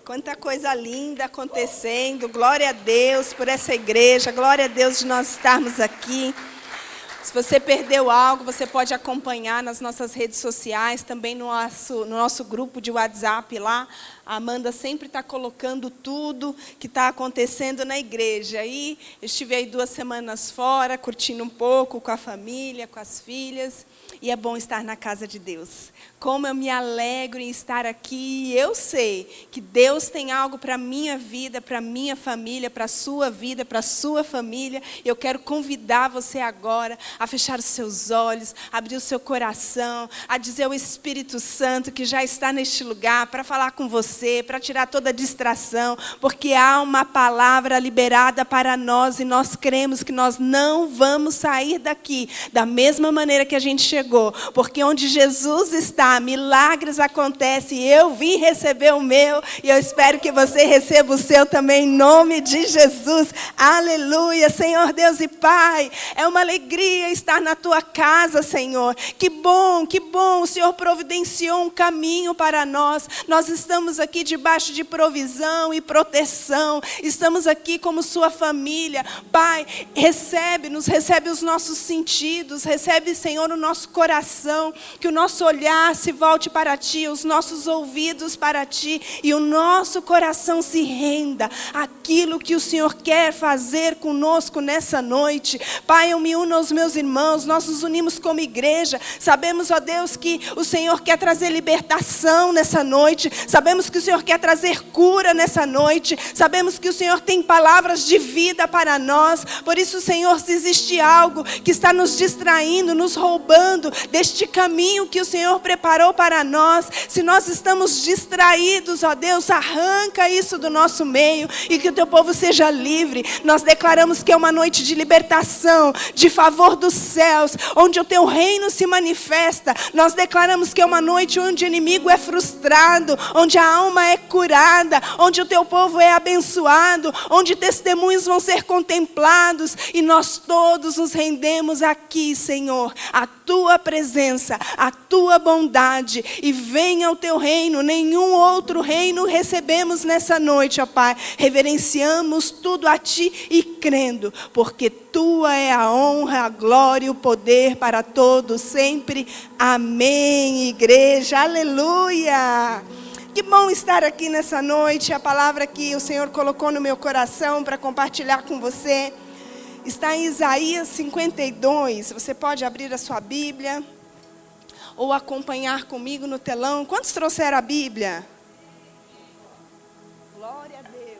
Quanta coisa linda acontecendo. Glória a Deus por essa igreja. Glória a Deus de nós estarmos aqui. Se você perdeu algo, você pode acompanhar nas nossas redes sociais, também no nosso grupo de WhatsApp lá. A Amanda sempre está colocando tudo que está acontecendo na igreja. E eu estive aí 2 semanas fora, curtindo um pouco com a família, com as filhas. E é bom estar na casa de Deus. Como eu me alegro em estar aqui. Eu sei que Deus tem algo para a minha vida, para a minha família, para a sua vida, para a sua família. Eu quero convidar você agora a fechar os seus olhos, abrir o seu coração, a dizer ao Espírito Santo que já está neste lugar para falar com você, para tirar toda a distração, porque há uma palavra liberada para nós e nós cremos que nós não vamos sair daqui da mesma maneira que a gente chegou, porque onde Jesus está, milagres acontecem. Eu vim receber o meu e eu espero que você receba o seu também em nome de Jesus. Aleluia, Senhor Deus e Pai, é uma alegria estar na tua casa, Senhor. Que bom, o Senhor providenciou um caminho para nós. Nós estamos aqui debaixo de provisão e proteção. Estamos aqui como sua família. Pai, recebe-nos, recebe os nossos sentidos, recebe, Senhor, o nosso coração, que o nosso olhar se volte para Ti, os nossos ouvidos para Ti e o nosso coração se renda àquilo que o Senhor quer fazer conosco nessa noite. Pai, eu me uno aos meus irmãos, nós nos unimos como igreja. Sabemos, ó Deus, que o Senhor quer trazer libertação nessa noite. Sabemos que o Senhor quer trazer cura nessa noite. Sabemos que o Senhor tem palavras de vida para nós. Por isso, Senhor, se existe algo que está nos distraindo, nos roubando deste caminho que o Senhor preparou para nós, se nós estamos distraídos, ó Deus, arranca isso do nosso meio e que o teu povo seja livre. Nós declaramos que é uma noite de libertação, de favor dos céus, onde o teu reino se manifesta. Nós declaramos que é uma noite onde o inimigo é frustrado, onde a alma é curada, onde o teu povo é abençoado, onde testemunhos vão ser contemplados e nós todos nos rendemos aqui, Senhor, a tua presença, a tua bondade, e venha o teu reino. Nenhum outro reino recebemos nessa noite, ó Pai. Reverenciamos tudo a Ti e crendo, porque tua é a honra, a glória e o poder para todos sempre. Amém, igreja, aleluia. Que bom estar aqui nessa noite. A palavra que o Senhor colocou no meu coração para compartilhar com você está em Isaías 52. Você pode abrir a sua Bíblia ou acompanhar comigo no telão. Quantos trouxeram a Bíblia? Glória a Deus.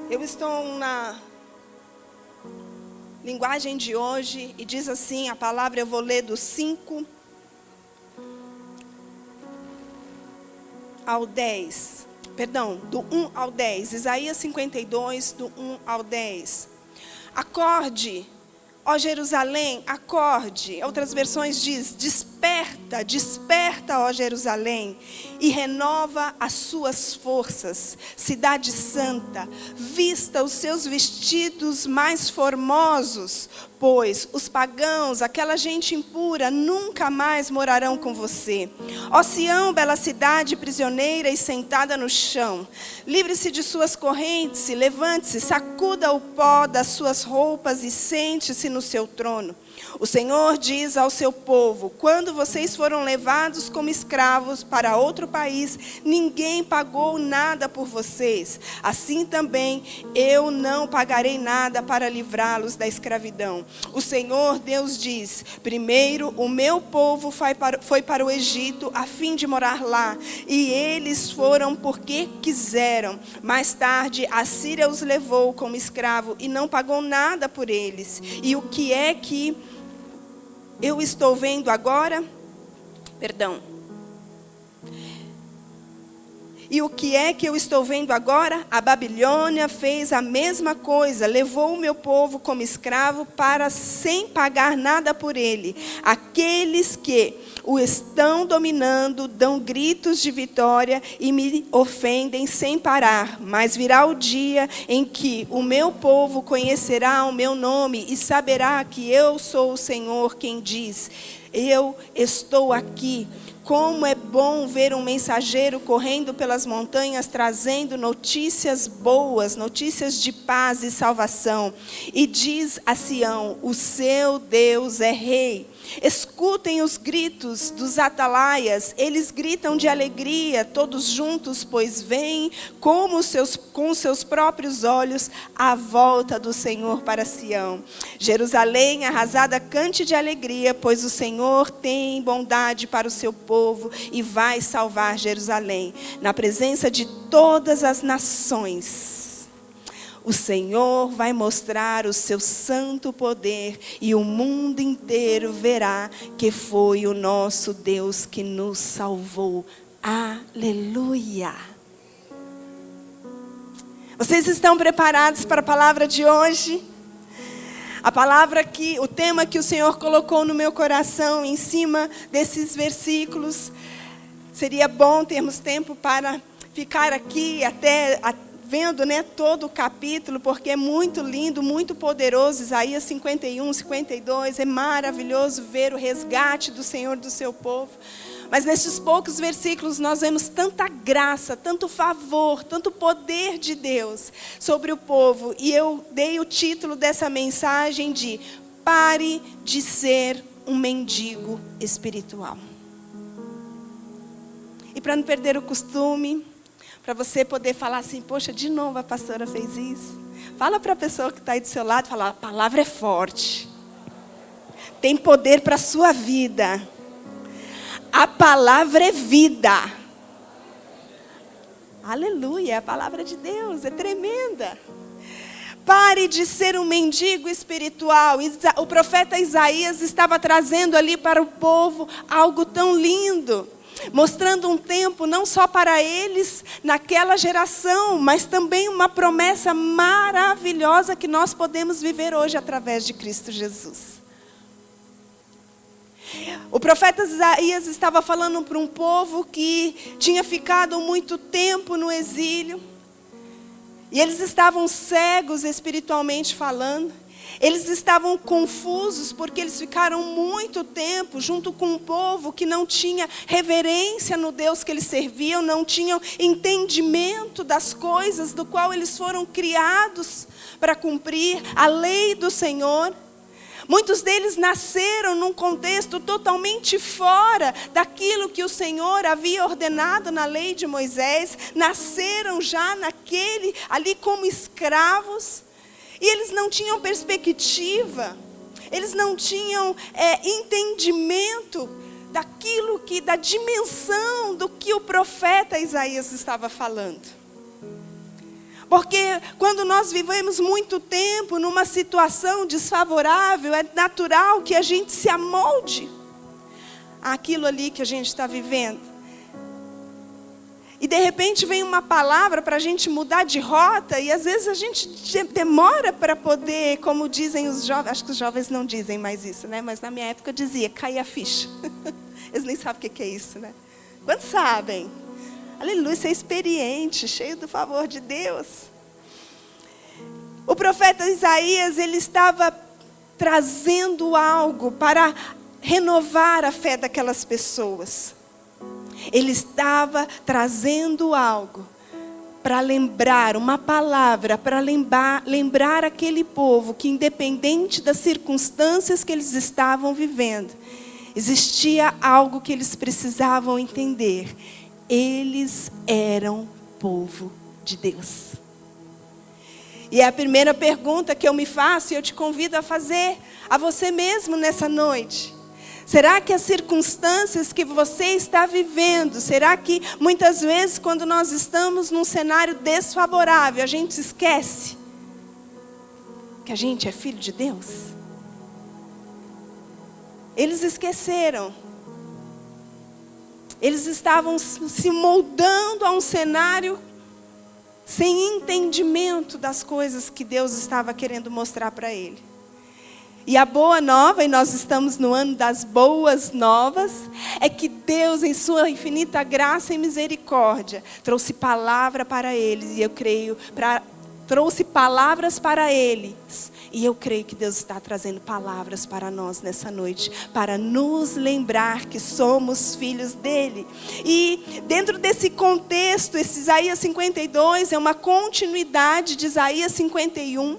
Eu estou na linguagem de hoje e diz assim, a palavra eu vou ler do 5 ao 10. Perdão, do 1 ao 10. Isaías 52, do 1 ao 10. Acorde, ó Jerusalém, acorde. Outras versões diz, desperta, desperta, ó Jerusalém, e renova as suas forças. Cidade santa, vista os seus vestidos mais formosos, pois os pagãos, aquela gente impura, nunca mais morarão com você. Ó Sião, bela cidade, prisioneira e sentada no chão, livre-se de suas correntes, levante-se, sacuda o pó das suas roupas e sente-se no seu trono. O Senhor diz ao seu povo, quando vocês foram levados como escravos para outro país, ninguém pagou nada por vocês. Assim também eu não pagarei nada para livrá-los da escravidão. O Senhor Deus diz, primeiro o meu povo foi para o Egito a fim de morar lá, e eles foram porque quiseram. Mais tarde a Síria os levou como escravo e não pagou nada por eles. E o que é que eu estou vendo agora? E o que é que eu estou vendo agora? A Babilônia fez a mesma coisa, levou o meu povo como escravo para sem pagar nada por ele. Aqueles que o estão dominando dão gritos de vitória e me ofendem sem parar. Mas virá o dia em que o meu povo conhecerá o meu nome e saberá que eu sou o Senhor quem diz: eu estou aqui. Como é bom ver um mensageiro correndo pelas montanhas, trazendo notícias boas, notícias de paz e salvação. E diz a Sião: o seu Deus é rei. Escutem os gritos dos atalaias, eles gritam de alegria, todos juntos, pois veem com os seus próprios olhos a volta do Senhor para Sião. Jerusalém arrasada, cante de alegria, pois o Senhor tem bondade para o seu povo e vai salvar Jerusalém. Na presença de todas as nações, o Senhor vai mostrar o seu santo poder e o mundo inteiro verá que foi o nosso Deus que nos salvou. Aleluia! Vocês estão preparados para a palavra de hoje? A palavra que, o tema que o Senhor colocou no meu coração em cima desses versículos. Seria bom termos tempo para ficar aqui até vendo, todo o capítulo, porque é muito lindo, muito poderoso. Isaías 51, 52, é maravilhoso ver o resgate do Senhor do seu povo. Mas nesses poucos versículos nós vemos tanta graça, tanto favor, tanto poder de Deus sobre o povo. E eu dei o título dessa mensagem de Pare de ser um mendigo espiritual. E para não perder o costume, para você poder falar assim: poxa, de novo a pastora fez isso. Fala para a pessoa que está aí do seu lado, fala: a palavra é forte. Tem poder para a sua vida. A palavra é vida. Aleluia, a palavra de Deus é tremenda. Pare de ser um mendigo espiritual. O profeta Isaías estava trazendo ali para o povo algo tão lindo. Mostrando um tempo não só para eles naquela geração, mas também uma promessa maravilhosa que nós podemos viver hoje através de Cristo Jesus. O profeta Isaías estava falando para um povo que tinha ficado muito tempo no exílio. E eles estavam cegos espiritualmente falando. Eles estavam confusos porque eles ficaram muito tempo junto com um povo que não tinha reverência no Deus que eles serviam, não tinham entendimento das coisas do qual eles foram criados para cumprir a lei do Senhor. Muitos deles nasceram num contexto totalmente fora daquilo que o Senhor havia ordenado na lei de Moisés. Nasceram já ali como escravos. E eles não tinham perspectiva, eles não tinham entendimento da dimensão do que o profeta Isaías estava falando. Porque quando nós vivemos muito tempo numa situação desfavorável, é natural que a gente se amolde àquilo ali que a gente está vivendo. E de repente vem uma palavra para a gente mudar de rota, e às vezes a gente demora para poder, como dizem os jovens, acho que os jovens não dizem mais isso, mas na minha época eu dizia, cair a ficha. Eles nem sabem o que é isso, Quantos sabem? Aleluia, você é experiente, cheio do favor de Deus. O profeta Isaías, ele estava trazendo algo para renovar a fé daquelas pessoas. Ele estava trazendo algo para lembrar, uma palavra para lembrar aquele povo que, independente das circunstâncias que eles estavam vivendo, existia algo que eles precisavam entender. Eles eram povo de Deus. E é a primeira pergunta que eu me faço e eu te convido a fazer a você mesmo nessa noite. Será que as circunstâncias que você está vivendo, será que muitas vezes quando nós estamos num cenário desfavorável, a gente esquece que a gente é filho de Deus? Eles esqueceram. Eles estavam se moldando a um cenário sem entendimento das coisas que Deus estava querendo mostrar para ele. E a boa nova, e nós estamos no ano das boas novas, é que Deus, em sua infinita graça e misericórdia, trouxe palavra para eles, e eu creio, trouxe palavras para eles. E eu creio que Deus está trazendo palavras para nós nessa noite, para nos lembrar que somos filhos dele. E dentro desse contexto, esse Isaías 52 é uma continuidade de Isaías 51.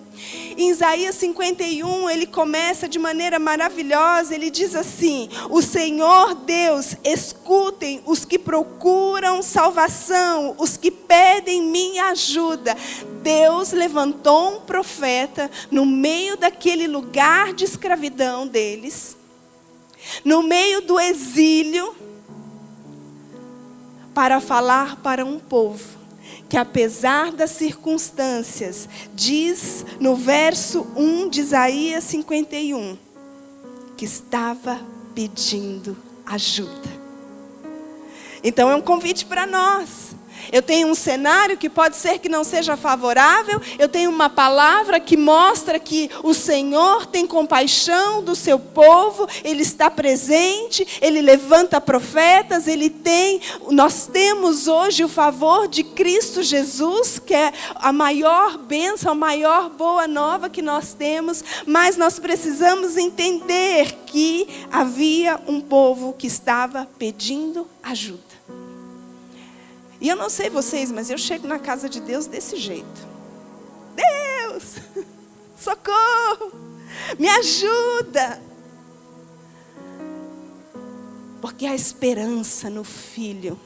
Em Isaías 51, ele começa de maneira maravilhosa, ele diz assim: o Senhor Deus, escutem os que procuram salvação, os que pedem minha ajuda. Deus levantou um profeta no meio daquele lugar de escravidão deles, no meio do exílio, para falar para um povo que, apesar das circunstâncias, diz no verso 1 de Isaías 51, que estava pedindo ajuda. Então é um convite para nós. Eu tenho um cenário que pode ser que não seja favorável. Eu tenho uma palavra que mostra que o Senhor tem compaixão do seu povo. Ele está presente, Ele levanta profetas. Nós temos hoje o favor de Cristo Jesus, que é a maior bênção, a maior boa nova que nós temos. Mas nós precisamos entender que havia um povo que estava pedindo ajuda. E eu não sei vocês, mas eu chego na casa de Deus desse jeito. Deus, socorro, me ajuda. Porque há esperança no Filho.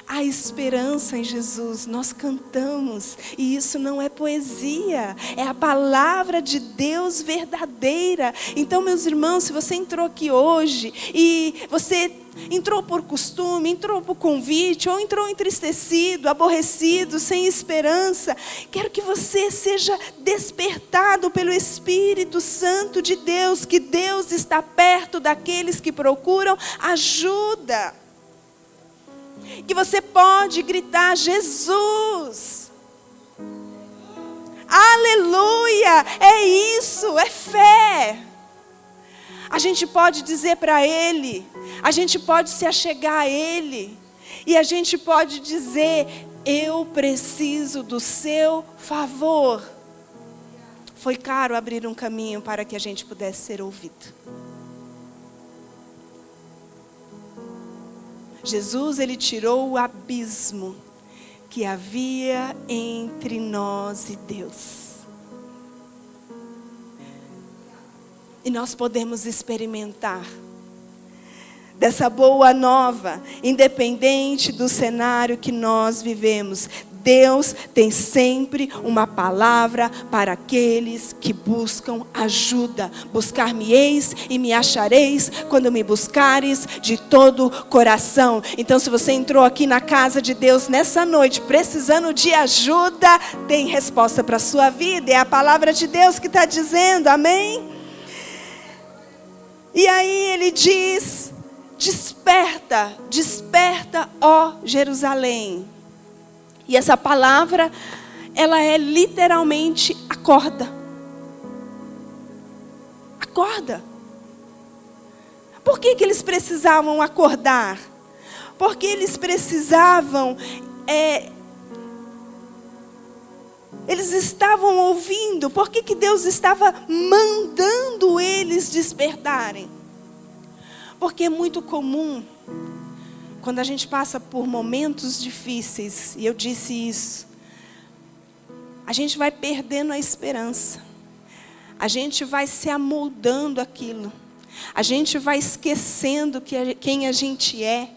Há esperança em Jesus. Nós cantamos, e isso não é poesia, é a palavra de Deus verdadeira. Então, meus irmãos, se você entrou aqui hoje e você entrou por costume, entrou por convite, ou entrou entristecido, aborrecido, sem esperança, quero que você seja despertado pelo Espírito Santo de Deus, que Deus está perto daqueles que procuram ajuda. Que você pode gritar: Jesus, aleluia, é isso, é fé. A gente pode dizer para Ele, a gente pode se achegar a Ele, e a gente pode dizer: eu preciso do seu favor. Foi caro abrir um caminho para que a gente pudesse ser ouvido. Jesus, Ele tirou o abismo que havia entre nós e Deus. E nós podemos experimentar dessa boa nova, independente do cenário que nós vivemos. Deus tem sempre uma palavra para aqueles que buscam ajuda. Buscar-me-eis e me achareis quando me buscares de todo o coração. Então, se você entrou aqui na casa de Deus nessa noite precisando de ajuda, tem resposta para a sua vida. É a palavra de Deus que está dizendo, amém? E aí ele diz: desperta, desperta, ó Jerusalém. E essa palavra, ela é literalmente acorda. Acorda. Por que eles precisavam acordar? Porque eles precisavam, eles estavam ouvindo. Por que Deus estava mandando eles despertarem? Porque é muito comum, quando a gente passa por momentos difíceis, e eu disse isso, a gente vai perdendo a esperança. A gente vai se amoldando aquilo. A gente vai esquecendo quem a gente é.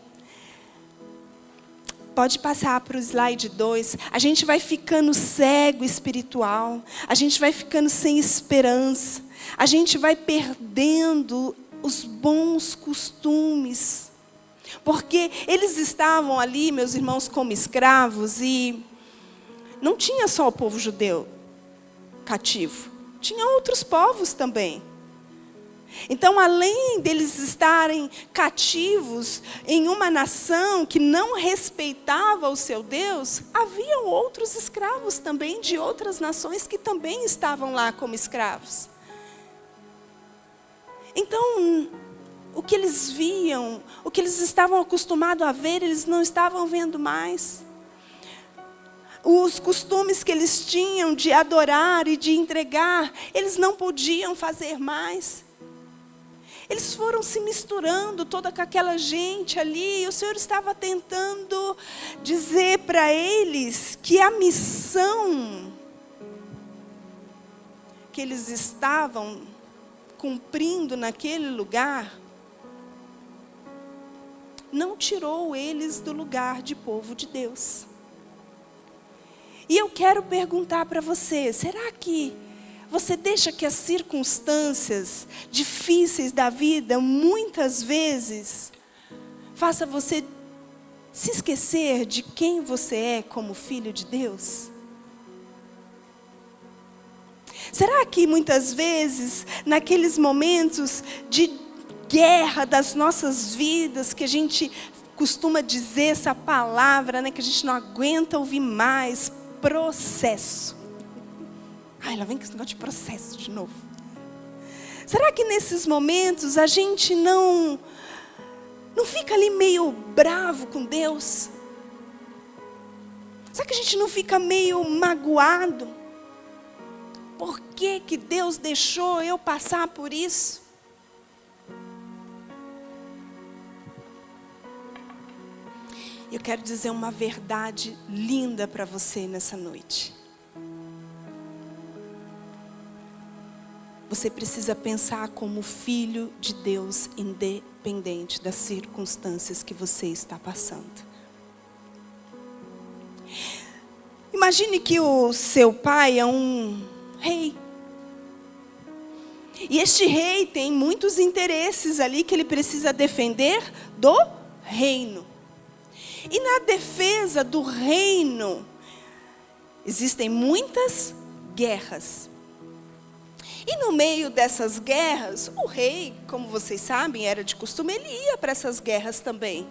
Pode passar para o slide 2. A gente vai ficando cego espiritual. A gente vai ficando sem esperança. A gente vai perdendo os bons costumes. Porque eles estavam ali, meus irmãos, como escravos, e não tinha só o povo judeu cativo. Tinha outros povos também. Então, além deles estarem cativos em uma nação que não respeitava o seu Deus, haviam outros escravos também de outras nações que também estavam lá como escravos. Então, o que eles viam, o que eles estavam acostumados a ver, eles não estavam vendo mais. Os costumes que eles tinham de adorar e de entregar, eles não podiam fazer mais. Eles foram se misturando toda com aquela gente ali, e o Senhor estava tentando dizer para eles que a missão que eles estavam cumprindo naquele lugar, não tirou eles do lugar de povo de Deus. E eu quero perguntar para você, será que você deixa que as circunstâncias difíceis da vida, muitas vezes, faça você se esquecer de quem você é como filho de Deus? Será que muitas vezes, naqueles momentos de guerra das nossas vidas, que a gente costuma dizer essa palavra, né, que a gente não aguenta ouvir mais, processo. Ai, lá vem com esse negócio de processo de novo. Será que nesses momentos a gente não fica ali meio bravo com Deus? Será que a gente não fica meio magoado? Por que Deus deixou eu passar por isso? Eu quero dizer uma verdade linda para você nessa noite. Você precisa pensar como filho de Deus, independente das circunstâncias que você está passando. Imagine que o seu pai é um rei. E este rei tem muitos interesses ali que ele precisa defender do reino. E na defesa do reino, existem muitas guerras. E no meio dessas guerras, o rei, como vocês sabem, era de costume, ele ia para essas guerras também.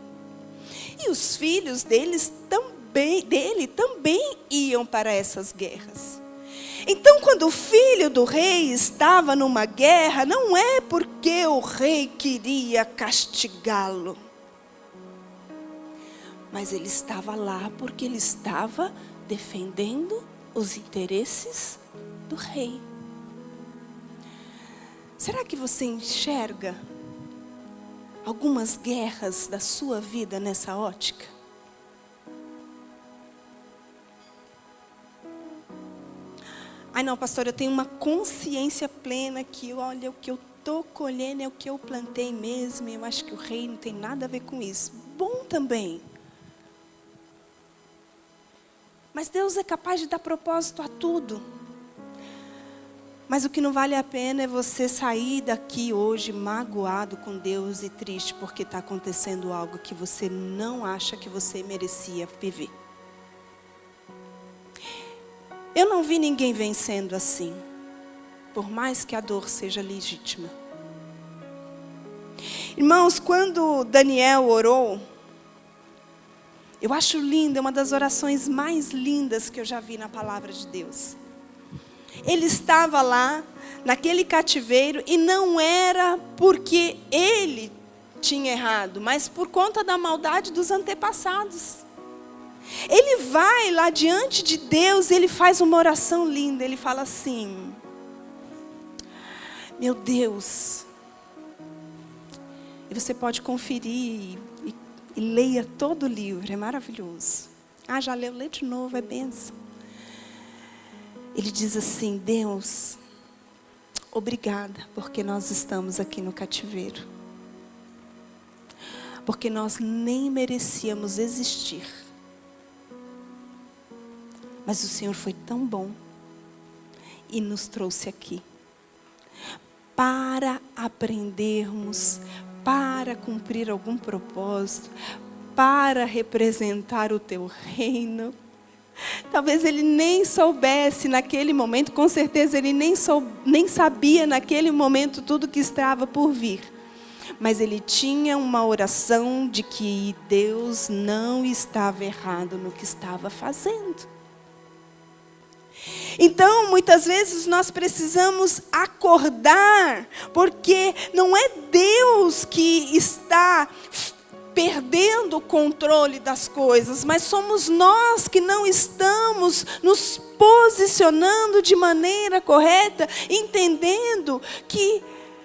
E os filhos dele também iam para essas guerras. Então, quando o filho do rei estava numa guerra, não é porque o rei queria castigá-lo. Mas ele estava lá porque ele estava defendendo os interesses do rei. Será que você enxerga algumas guerras da sua vida nessa ótica? Ai não, pastor, eu tenho uma consciência plena que, olha, o que eu estou colhendo é o que eu plantei mesmo. E eu acho que o rei não tem nada a ver com isso. Bom também. Mas Deus é capaz de dar propósito a tudo. Mas o que não vale a pena é você sair daqui hoje magoado com Deus e triste porque está acontecendo algo que você não acha que você merecia viver. Eu não vi ninguém vencendo assim, por mais que a dor seja legítima. Irmãos, quando Daniel orou, eu acho linda, é uma das orações mais lindas que eu já vi na palavra de Deus. Ele estava lá, naquele cativeiro, e não era porque ele tinha errado, mas por conta da maldade dos antepassados. Ele vai lá diante de Deus e ele faz uma oração linda. Ele fala assim: meu Deus, e você pode conferir e leia todo o livro, é maravilhoso. Ah, já leu, lê de novo, é bênção. Ele diz assim: Deus, obrigada porque nós estamos aqui no cativeiro. Porque nós nem merecíamos existir. Mas o Senhor foi tão bom e nos trouxe aqui para aprendermos, para cumprir algum propósito, para representar o teu reino, Talvez ele nem soubesse naquele momento, com certeza ele nem sabia naquele momento tudo que estava por vir. Mas ele tinha uma oração de que Deus não estava errado no que estava fazendo. Então, muitas vezes nós precisamos acordar, porque não é Deus que está perdendo o controle das coisas, mas somos nós que não estamos nos posicionando de maneira correta, entendendo que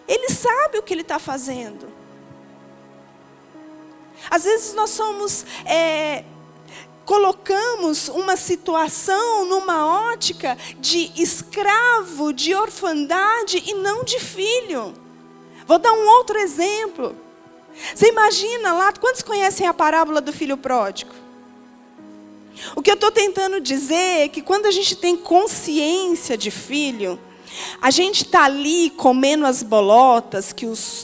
Ele sabe o que Ele está fazendo. Às vezes nós colocamos uma situação numa ótica de escravo, de orfandade e não de filho. Vou dar um outro exemplo. Você imagina lá, quantos conhecem a parábola do filho pródigo? O que eu estou tentando dizer é que quando a gente tem consciência de filho, a gente está ali comendo as bolotas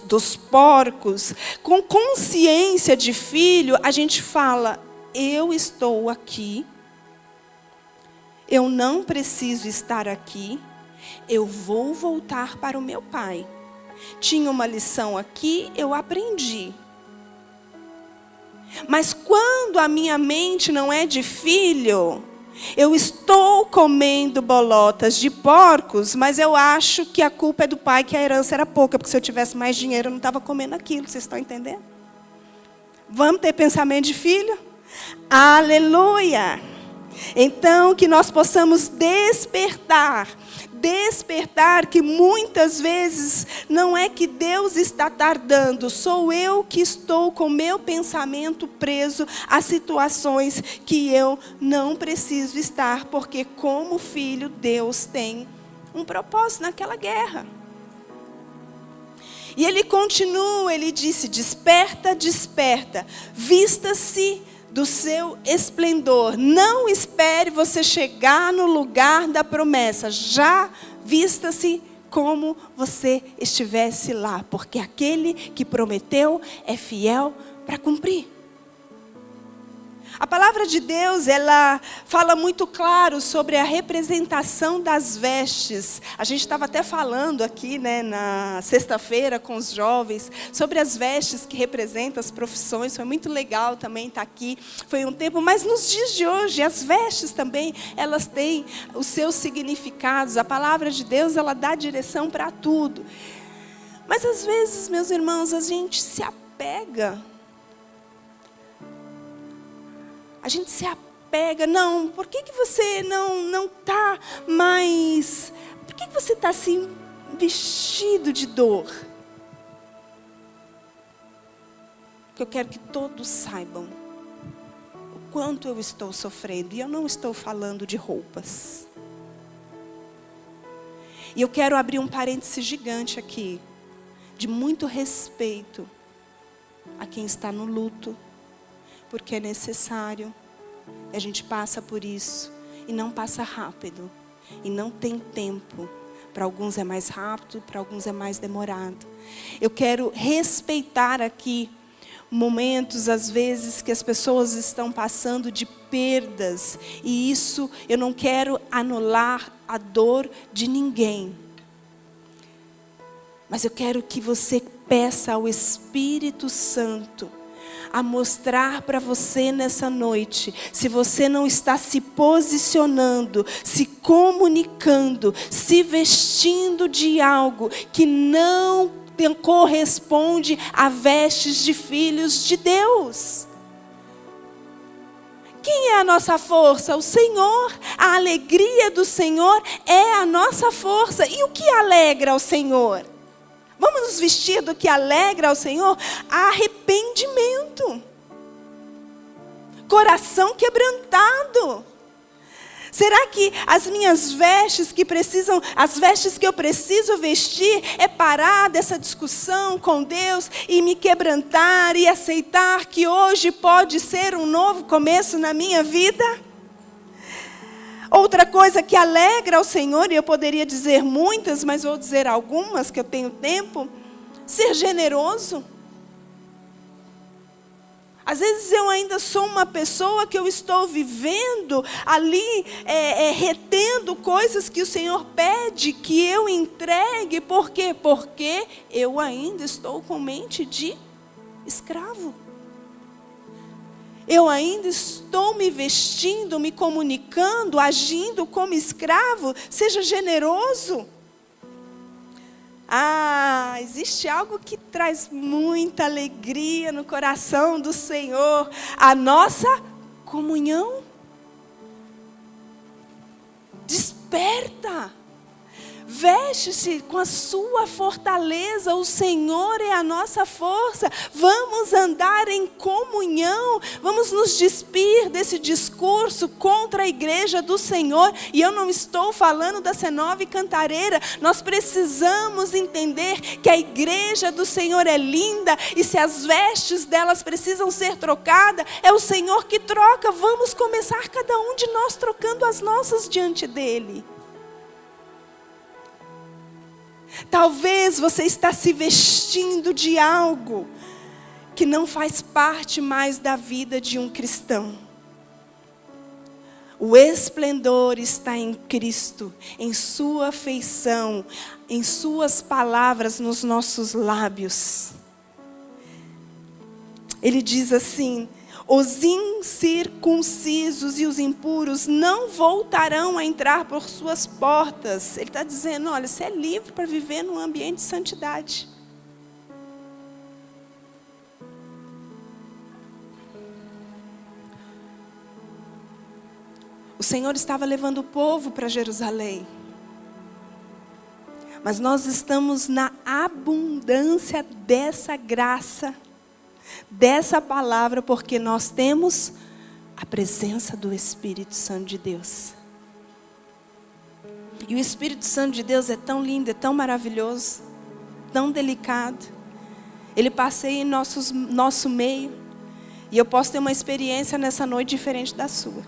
dos porcos, com consciência de filho, a gente fala, eu estou aqui, eu não preciso estar aqui, eu vou voltar para o meu pai. Tinha uma lição aqui, eu aprendi. Mas quando a minha mente não é de filho, eu estou comendo bolotas de porcos, mas eu acho que a culpa é do pai, que a herança era pouca, porque se eu tivesse mais dinheiro eu não estava comendo aquilo, vocês estão entendendo? Vamos ter pensamento de filho? Aleluia! Então que nós possamos despertar que muitas vezes não é que Deus está tardando, sou eu que estou com meu pensamento preso a situações que eu não preciso estar, porque como filho Deus tem um propósito naquela guerra. E ele continua, ele disse, desperta, desperta, vista-se do seu esplendor. Não espere você chegar no lugar da promessa. Já vista-se como você estivesse lá. Porque aquele que prometeu é fiel para cumprir. A palavra de Deus, ela fala muito claro sobre a representação das vestes. A gente estava até falando aqui, na sexta-feira com os jovens, sobre as vestes que representam as profissões. Foi muito legal também estar aqui. Foi um tempo, mas nos dias de hoje, as vestes também, elas têm os seus significados. A palavra de Deus, ela dá direção para tudo. Mas às vezes, meus irmãos, a gente se apega. A gente se apega, não, por que você não está mais... Por que você está assim, vestido de dor? Porque eu quero que todos saibam o quanto eu estou sofrendo. E eu não estou falando de roupas. E eu quero abrir um parêntese gigante aqui, de muito respeito a quem está no luto. Porque é necessário, a gente passa por isso, e não passa rápido, e não tem tempo. Para alguns é mais rápido, para alguns é mais demorado. Eu quero respeitar aqui momentos, às vezes, que as pessoas estão passando de perdas, e isso eu não quero anular a dor de ninguém. Mas eu quero que você peça ao Espírito Santo a mostrar para você nessa noite, se você não está se posicionando, se comunicando, se vestindo de algo que não corresponde a vestes de filhos de Deus. Quem é a nossa força? O Senhor. A alegria do Senhor é a nossa força. E o que alegra ao Senhor? Vamos nos vestir do que alegra ao Senhor? Arrependimento. Coração quebrantado. Será que as minhas vestes as vestes que eu preciso vestir é parar dessa discussão com Deus e me quebrantar e aceitar que hoje pode ser um novo começo na minha vida? Outra coisa que alegra ao Senhor, e eu poderia dizer muitas, mas vou dizer algumas que eu tenho tempo, ser generoso. Às vezes eu ainda sou uma pessoa que eu estou vivendo ali, retendo coisas que o Senhor pede que eu entregue. Por quê? Porque eu ainda estou com mente de escravo. Eu ainda estou me vestindo, me comunicando, agindo como escravo. Seja generoso. Existe algo que traz muita alegria no coração do Senhor. A nossa comunhão. Desperta. Veste-se com a sua fortaleza, o Senhor é a nossa força. Vamos andar em comunhão, vamos nos despir desse discurso contra a igreja do Senhor. E eu não estou falando da C9 Cantareira. Nós precisamos entender que a igreja do Senhor é linda, e se as vestes delas precisam ser trocadas, é o Senhor que troca. Vamos começar cada um de nós trocando as nossas diante dEle. Talvez você está se vestindo de algo que não faz parte mais da vida de um cristão. O esplendor está em Cristo, em sua feição, em suas palavras nos nossos lábios. Ele diz assim: os incircuncisos e os impuros não voltarão a entrar por suas portas. Ele está dizendo, olha, você é livre para viver num ambiente de santidade. O Senhor estava levando o povo para Jerusalém. Mas nós estamos na abundância dessa graça, dessa palavra, porque nós temos a presença do Espírito Santo de Deus. E o Espírito Santo de Deus é tão lindo, é tão maravilhoso, tão delicado. Ele passeia em nosso meio. E eu posso ter uma experiência nessa noite diferente da sua.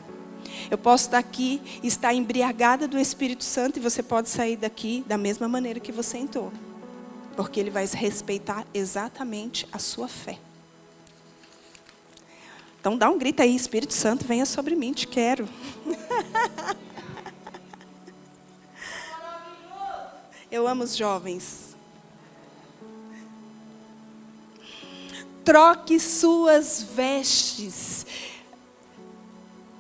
Eu posso estar aqui e estar embriagada do Espírito Santo, e você pode sair daqui da mesma maneira que você entrou. Porque Ele vai respeitar exatamente a sua fé. Então dá um grito aí, Espírito Santo, venha sobre mim, te quero. Eu amo os jovens. Troque suas vestes.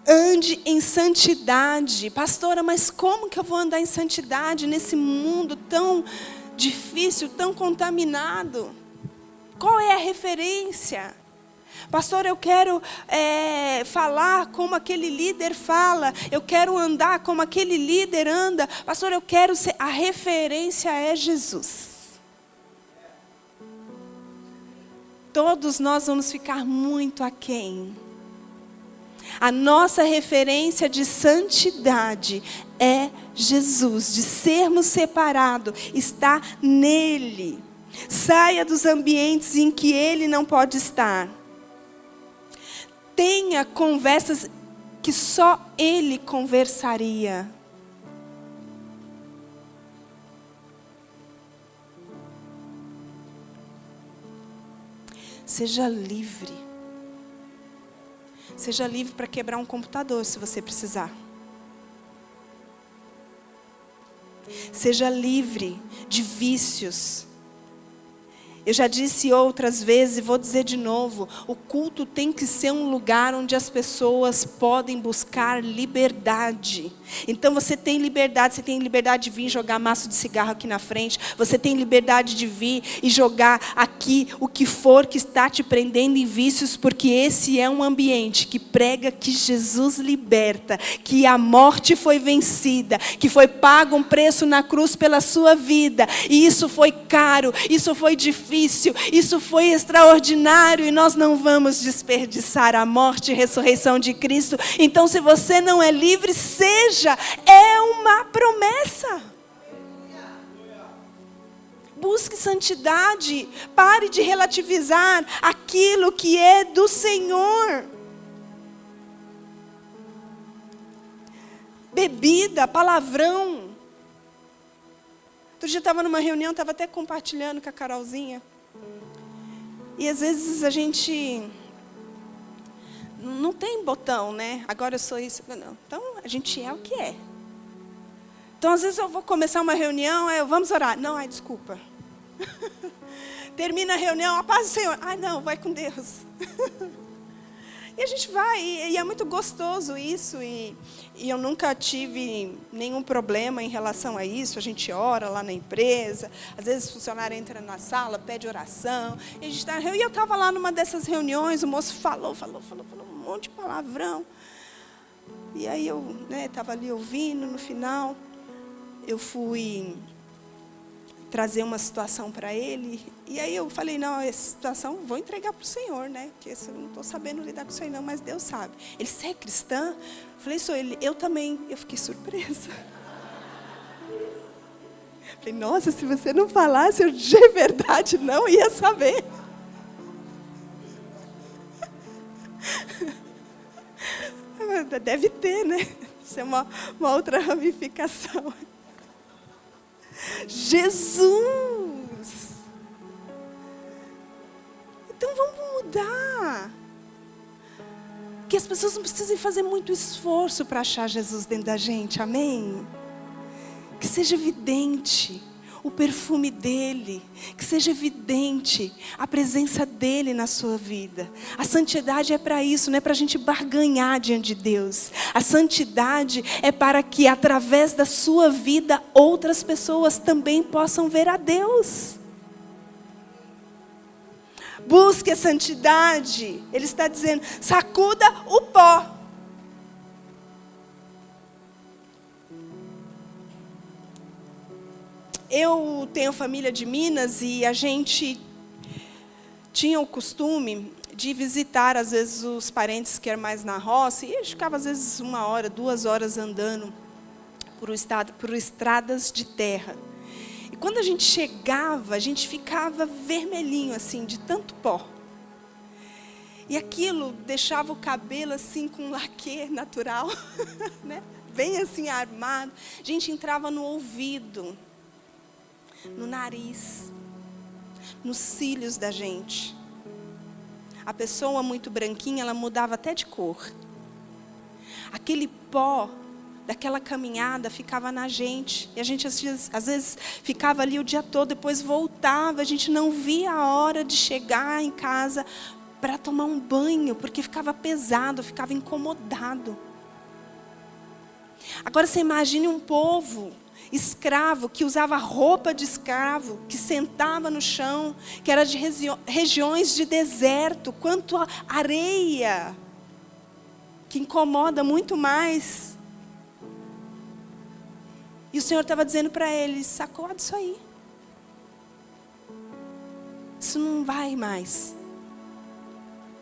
Ande em santidade. Pastora, mas como que eu vou andar em santidade nesse mundo tão difícil, tão contaminado? Qual é a referência? Pastor, eu quero falar como aquele líder fala. Eu quero andar como aquele líder anda. Pastor, eu quero ser... A referência é Jesus. Todos nós vamos ficar muito aquém. A nossa referência de santidade é Jesus. De sermos separados, está nele. Saia dos ambientes em que Ele não pode estar. Tenha conversas que só Ele conversaria. Seja livre. Seja livre para quebrar um computador, se você precisar. Seja livre de vícios. Eu já disse outras vezes e vou dizer de novo, o culto tem que ser um lugar onde as pessoas podem buscar liberdade. Então você tem liberdade de vir jogar maço de cigarro aqui na frente, você tem liberdade de vir e jogar aqui o que for que está te prendendo em vícios, porque esse é um ambiente que prega que Jesus liberta, que a morte foi vencida, que foi pago um preço na cruz pela sua vida, e isso foi caro, isso foi difícil, isso foi extraordinário, e nós não vamos desperdiçar a morte e ressurreição de Cristo. Então, se você não é livre, seja, é uma promessa. Busque santidade, pare de relativizar aquilo que é do Senhor. Bebida, palavrão. Outro dia eu estava numa reunião, estava até compartilhando com a Carolzinha. E às vezes a gente não tem botão, né? Agora eu sou isso. Não. Então, a gente é o que é. Então, às vezes eu vou começar uma reunião, vamos orar. Não, desculpa. Termina a reunião, a paz do Senhor. Não, vai com Deus. E a gente vai, e é muito gostoso isso, e eu nunca tive nenhum problema em relação a isso. A gente ora lá na empresa, às vezes o funcionário entra na sala, pede oração, e eu estava lá numa dessas reuniões, o moço falou um monte de palavrão, e aí eu estava ali ouvindo. No final, eu fui trazer uma situação para ele, e aí eu falei, não, essa situação vou entregar para o Senhor, né? Porque eu não estou sabendo lidar com isso aí não, mas Deus sabe. Ele, você é cristã? Eu falei, sou. Ele, eu também. Eu fiquei surpresa. Eu falei, nossa, se você não falasse, eu de verdade não ia saber. Deve ter, né? Isso é uma outra ramificação. Jesus! Então vamos mudar. Que as pessoas não precisem fazer muito esforço para achar Jesus dentro da gente, amém? Que seja evidente o perfume dele, que seja evidente a presença dele na sua vida. A santidade é para isso, não é para a gente barganhar diante de Deus. A santidade é para que através da sua vida outras pessoas também possam ver a Deus. Busque a santidade. Ele está dizendo, sacuda o pó. Eu tenho família de Minas e a gente tinha o costume de visitar, às vezes, os parentes que eram mais na roça. E a gente ficava, às vezes, 1 hora, 2 horas andando por estradas de terra. E quando a gente chegava, a gente ficava vermelhinho, assim, de tanto pó. E aquilo deixava o cabelo, assim, com um laque natural, né? Bem assim, armado. A gente entrava no ouvido, no nariz, nos cílios da gente. A pessoa muito branquinha, ela mudava até de cor. Aquele pó daquela caminhada ficava na gente. E a gente às vezes ficava ali o dia todo, depois voltava. A gente não via a hora de chegar em casa para tomar um banho, porque ficava pesado, ficava incomodado. Agora você imagine um povo escravo, que usava roupa de escravo, que sentava no chão, que era de regiões de deserto, quanto a areia, que incomoda muito mais. E o Senhor estava dizendo para eles, sacode isso aí. Isso não vai mais.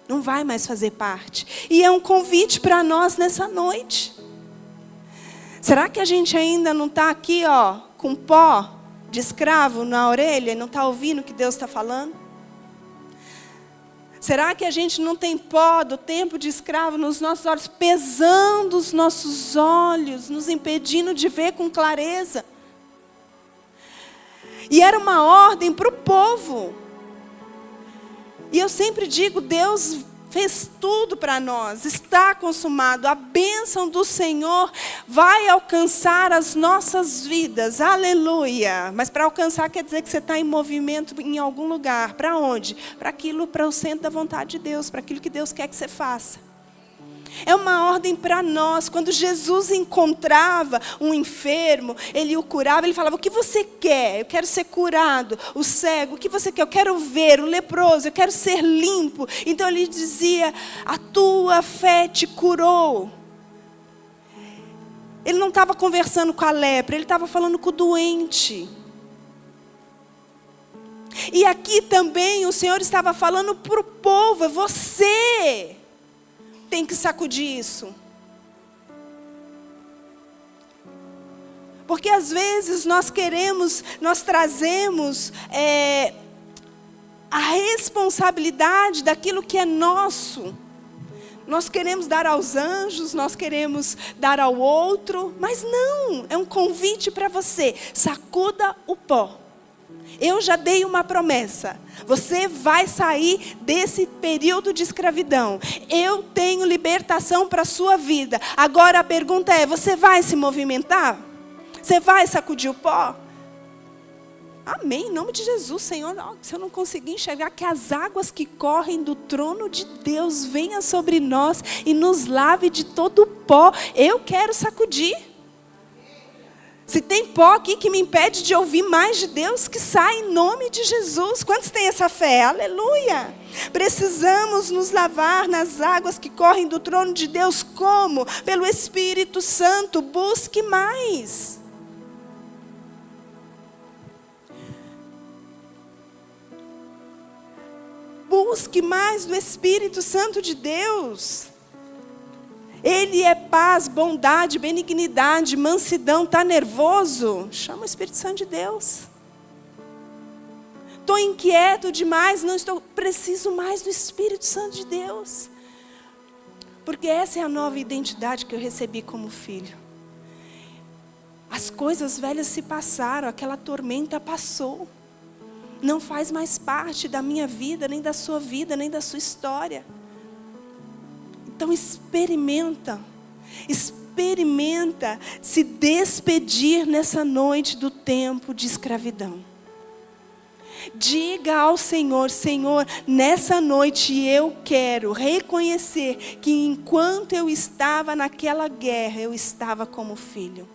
Não vai mais fazer parte. E é um convite para nós nessa noite. Será que a gente ainda não está aqui, com pó de escravo na orelha e não está ouvindo o que Deus está falando? Será que a gente não tem pó do tempo de escravo nos nossos olhos, pesando os nossos olhos, nos impedindo de ver com clareza? E era uma ordem para o povo. E eu sempre digo, Deus fez tudo para nós, está consumado. A bênção do Senhor vai alcançar as nossas vidas, aleluia. Mas para alcançar quer dizer que você está em movimento em algum lugar. Para onde? Para o centro da vontade de Deus, para aquilo que Deus quer que você faça. É uma ordem para nós. Quando Jesus encontrava um enfermo, ele o curava, ele falava, o que você quer? Eu quero ser curado. O cego, o que você quer? Eu quero ver. O leproso, eu quero ser limpo. Então ele dizia, a tua fé te curou. Ele não estava conversando com a lepra, ele estava falando com o doente. E aqui também o Senhor estava falando para o povo, é você tem que sacudir isso. Porque às vezes nós trazemos a responsabilidade daquilo que é nosso. Nós queremos dar aos anjos, nós queremos dar ao outro, mas não, é um convite para você. Sacuda o pó. Eu já dei uma promessa. Você vai sair desse período de escravidão. Eu tenho libertação para a sua vida. Agora a pergunta é, você vai se movimentar? Você vai sacudir o pó? Amém, em nome de Jesus, Senhor. Se eu não conseguir enxergar, que as águas que correm do trono de Deus venham sobre nós e nos lave de todo o pó. Eu quero sacudir. Se tem pó aqui que me impede de ouvir mais de Deus, que sai em nome de Jesus. Quantos têm essa fé? Aleluia! Precisamos nos lavar nas águas que correm do trono de Deus. Como? Pelo Espírito Santo. Busque mais. Busque mais do Espírito Santo de Deus. Ele é paz, bondade, benignidade, mansidão. Está nervoso? Chama o Espírito Santo de Deus. Estou inquieto demais, preciso mais do Espírito Santo de Deus. Porque essa é a nova identidade que eu recebi como filho. As coisas velhas se passaram, aquela tormenta passou. Não faz mais parte da minha vida, nem da sua vida, nem da sua história. Então experimenta se despedir nessa noite do tempo de escravidão. Diga ao Senhor, Senhor, nessa noite eu quero reconhecer que enquanto eu estava naquela guerra, eu estava como filho.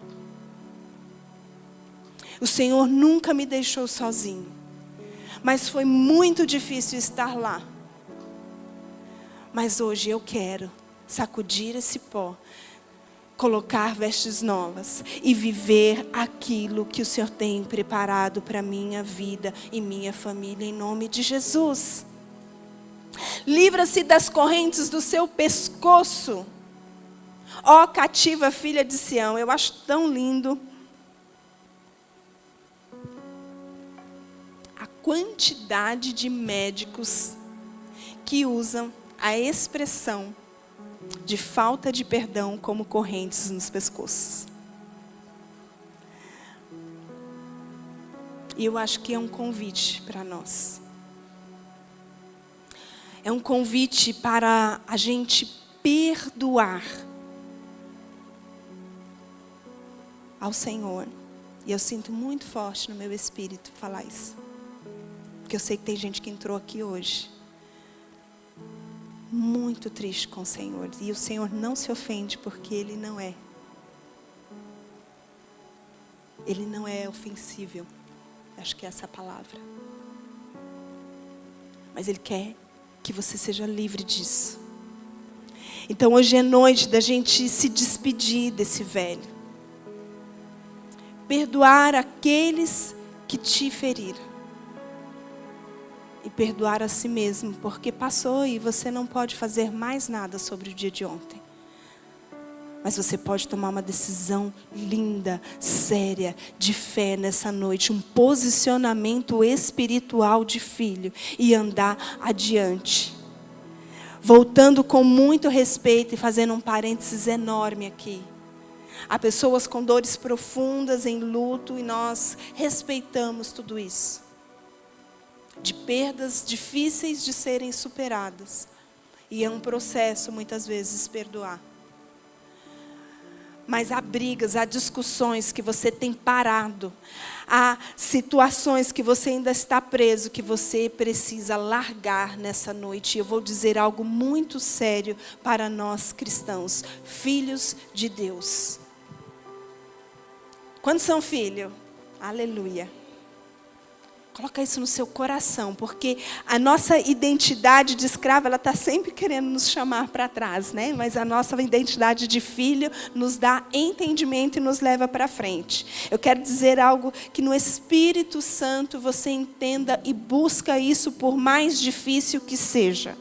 O Senhor nunca me deixou sozinho, mas foi muito difícil estar lá. Mas hoje eu quero sacudir esse pó, colocar vestes novas e viver aquilo que o Senhor tem preparado para minha vida e minha família, em nome de Jesus. Livra-se das correntes do seu pescoço, ó cativa filha de Sião. Eu acho tão lindo a quantidade de médicos que usam a expressão de falta de perdão como correntes nos pescoços. E eu acho que é um convite para nós. É um convite para a gente perdoar ao Senhor. E eu sinto muito forte no meu espírito falar isso. Porque eu sei que tem gente que entrou aqui hoje muito triste com o Senhor. E o Senhor não se ofende porque Ele não é. Ele não é ofensível. Acho que é essa a palavra. Mas Ele quer que você seja livre disso. Então hoje é noite da gente se despedir desse velho. Perdoar aqueles que te feriram. E perdoar a si mesmo, porque passou e você não pode fazer mais nada sobre o dia de ontem. Mas você pode tomar uma decisão linda, séria, de fé nessa noite. Um posicionamento espiritual de filho e andar adiante. Voltando com muito respeito e fazendo um parênteses enorme aqui. Há pessoas com dores profundas em luto e nós respeitamos tudo isso. De perdas difíceis de serem superadas. E é um processo, muitas vezes, perdoar. Mas há brigas, há discussões que você tem parado. Há situações que você ainda está preso, que você precisa largar nessa noite. E eu vou dizer algo muito sério para nós cristãos, filhos de Deus. Quantos são filhos? Aleluia. Coloca isso no seu coração, porque a nossa identidade de escravo, ela está sempre querendo nos chamar para trás, né? Mas a nossa identidade de filho nos dá entendimento e nos leva para frente. Eu quero dizer algo que no Espírito Santo você entenda e busca isso por mais difícil que seja.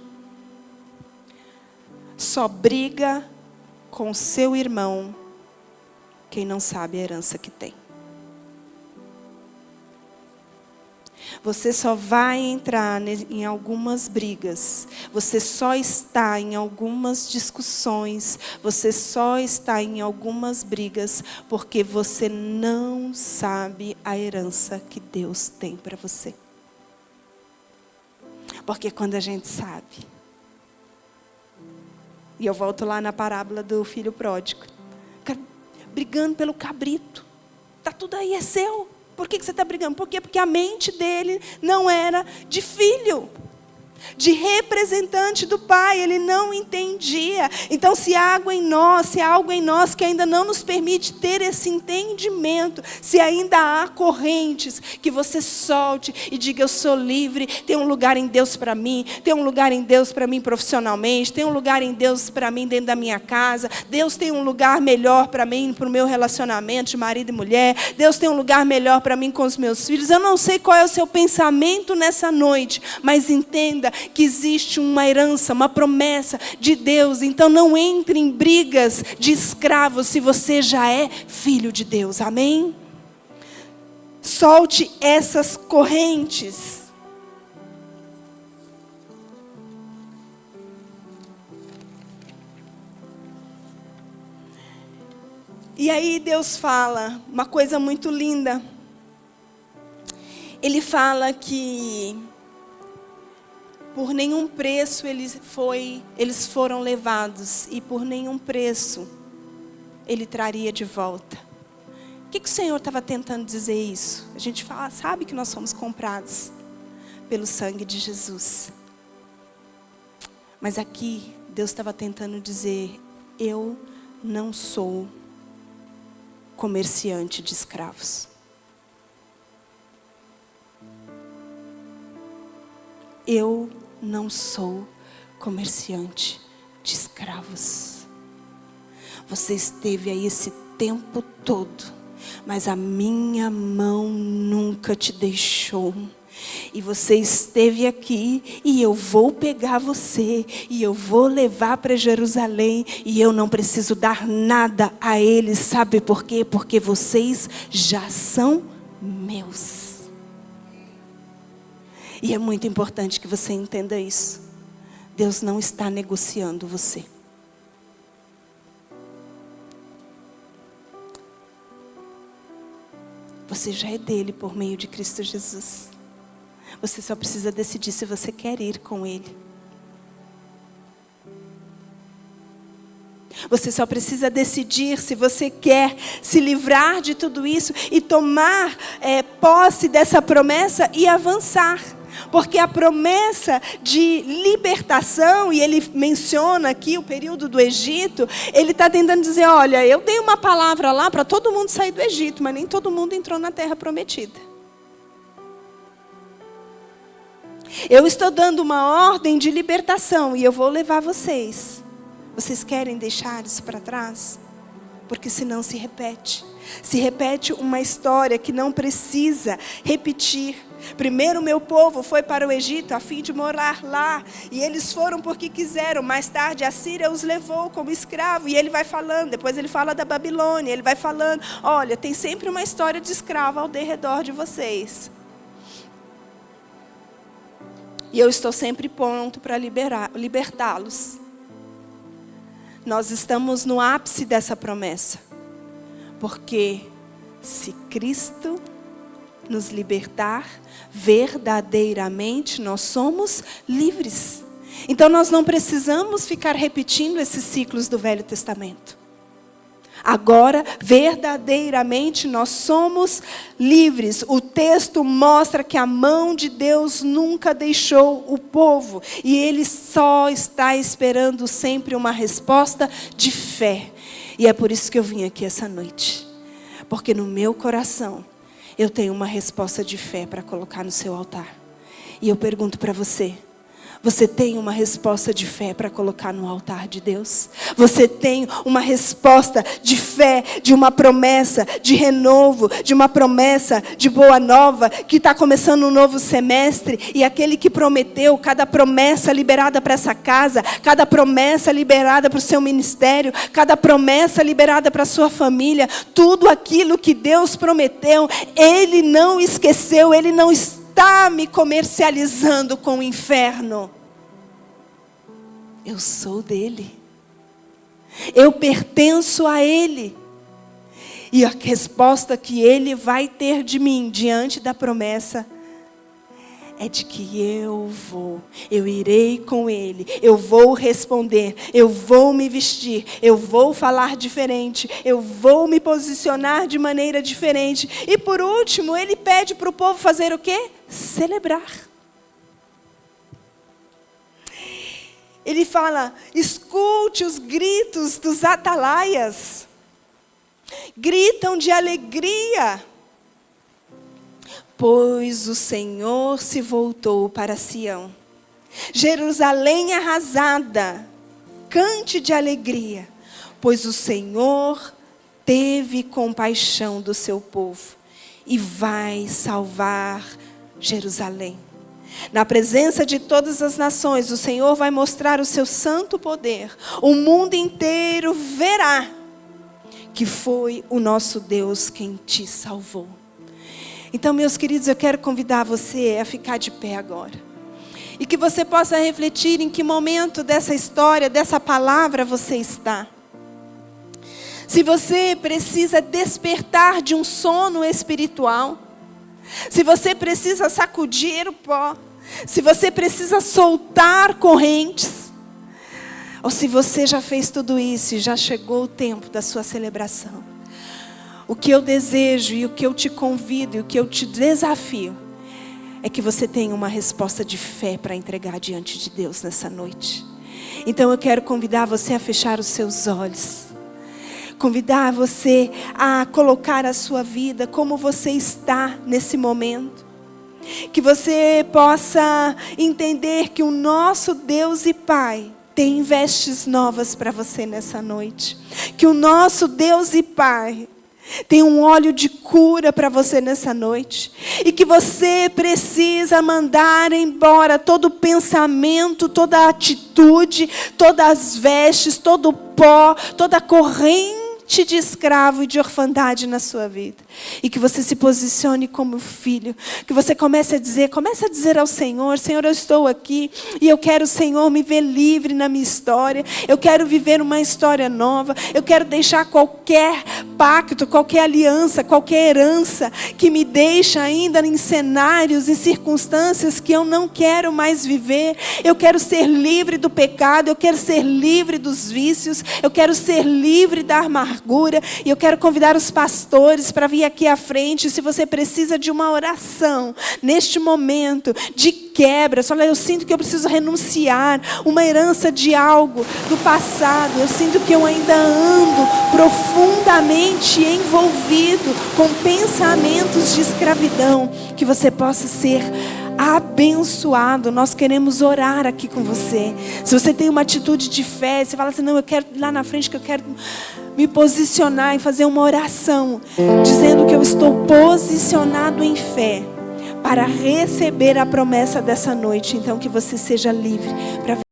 Só briga com seu irmão quem não sabe a herança que tem. Você só vai entrar em algumas brigas. Você só está em algumas discussões. Você só está em algumas brigas porque você não sabe a herança que Deus tem para você. Porque quando a gente sabe, e eu volto lá na parábola do filho pródigo, brigando pelo cabrito, está tudo aí, é seu. Por que você está brigando? Por quê? Porque a mente dele não era de filho, de representante do Pai, ele não entendia. Então, se há algo em nós que ainda não nos permite ter esse entendimento, se ainda há correntes, que você solte e diga: eu sou livre, tem um lugar em Deus para mim, tem um lugar em Deus para mim profissionalmente, tem um lugar em Deus para mim dentro da minha casa, Deus tem um lugar melhor para mim, para o meu relacionamento de marido e mulher, Deus tem um lugar melhor para mim com os meus filhos. Eu não sei qual é o seu pensamento nessa noite, mas entenda que existe uma herança, uma promessa de Deus. Então não entre em brigas de escravos se você já é filho de Deus. Amém? Solte essas correntes. E aí Deus fala uma coisa muito linda. Ele fala que por nenhum preço eles foram levados, e por nenhum preço Ele traria de volta. O que o Senhor estava tentando dizer isso? A gente sabe que nós somos comprados pelo sangue de Jesus. Mas aqui Deus estava tentando dizer: eu não sou comerciante de escravos. Eu não sou comerciante de escravos. Você esteve aí esse tempo todo, mas a minha mão nunca te deixou. E você esteve aqui, e eu vou pegar você, e eu vou levar para Jerusalém, e eu não preciso dar nada a eles. Sabe por quê? Porque vocês já são meus. E é muito importante que você entenda isso. Deus não está negociando você. Você já é dele por meio de Cristo Jesus. Você só precisa decidir se você quer ir com Ele. Você só precisa decidir se você quer se livrar de tudo isso e tomar posse dessa promessa e avançar. Porque a promessa de libertação, e ele menciona aqui o período do Egito, ele está tentando dizer: olha, eu dei uma palavra lá para todo mundo sair do Egito, mas nem todo mundo entrou na terra prometida. Eu estou dando uma ordem de libertação e eu vou levar vocês. Vocês querem deixar isso para trás? Porque senão se repete. Se repete uma história que não precisa repetir. Primeiro o meu povo foi para o Egito a fim de morar lá. E eles foram porque quiseram. Mais tarde a Síria os levou como escravo. E ele vai falando, depois ele fala da Babilônia. Ele vai falando: olha, tem sempre uma história de escravo ao redor de vocês. E eu estou sempre pronto para libertá-los. Nós estamos no ápice dessa promessa. Porque se Cristo nos libertar, verdadeiramente nós somos livres. Então nós não precisamos ficar repetindo esses ciclos do Velho Testamento. Agora, verdadeiramente nós somos livres. O texto mostra que a mão de Deus nunca deixou o povo. E Ele só está esperando sempre uma resposta de fé. E é por isso que eu vim aqui essa noite. Porque no meu coração, eu tenho uma resposta de fé para colocar no seu altar. E eu pergunto para você: você tem uma resposta de fé para colocar no altar de Deus? Você tem uma resposta de fé, de uma promessa de renovo, de uma promessa de boa nova, que está começando um novo semestre, e aquele que prometeu, cada promessa liberada para essa casa, cada promessa liberada para o seu ministério, cada promessa liberada para a sua família, tudo aquilo que Deus prometeu, Ele não esqueceu, Ele não está me comercializando com o inferno. Eu sou dele. Eu pertenço a ele. E a resposta que ele vai ter de mim diante da promessa é de que eu irei com ele, eu vou responder, eu vou me vestir, eu vou falar diferente, eu vou me posicionar de maneira diferente. E por último, ele pede para o povo fazer o quê? Celebrar. Ele fala, escute os gritos dos atalaias, gritam de alegria, pois o Senhor se voltou para Sião. Jerusalém arrasada, cante de alegria, pois o Senhor teve compaixão do seu povo e vai salvar Jerusalém. Na presença de todas as nações, o Senhor vai mostrar o seu santo poder. O mundo inteiro verá que foi o nosso Deus quem te salvou. Então, meus queridos, eu quero convidar você a ficar de pé agora. E que você possa refletir em que momento dessa história, dessa palavra você está. Se você precisa despertar de um sono espiritual, se você precisa sacudir o pó, se você precisa soltar correntes, ou se você já fez tudo isso e já chegou o tempo da sua celebração. O que eu desejo e o que eu te convido e o que eu te desafio é que você tenha uma resposta de fé para entregar diante de Deus nessa noite. Então eu quero convidar você a fechar os seus olhos. Convidar você a colocar a sua vida como você está nesse momento. Que você possa entender que o nosso Deus e Pai tem vestes novas para você nessa noite. Que o nosso Deus e Pai tem um óleo de cura para você nessa noite. E que você precisa mandar embora todo pensamento, toda atitude, todas as vestes, todo o pó, toda a corrente de escravo e de orfandade na sua vida. E que você se posicione como filho. Que você comece a dizer ao Senhor, Senhor, eu estou aqui e eu quero, Senhor, me ver livre na minha história. Eu quero viver uma história nova. Eu quero deixar qualquer pacto, qualquer aliança, qualquer herança que me deixa ainda em cenários e circunstâncias que eu não quero mais viver. Eu quero ser livre do pecado, eu quero ser livre dos vícios, eu quero ser livre da amargura. E eu quero convidar os pastores para vir aqui à frente. Se você precisa de uma oração neste momento de quebra, só eu sinto que eu preciso renunciar uma herança de algo do passado. Eu sinto que eu ainda ando profundamente envolvido com pensamentos de escravidão. Que você possa ser abençoado. Nós queremos orar aqui com você. Se você tem uma atitude de fé, você fala assim, não, eu quero ir lá na frente, que eu quero me posicionar e fazer uma oração, dizendo que eu estou posicionado em fé para receber a promessa dessa noite. Então que você seja livre para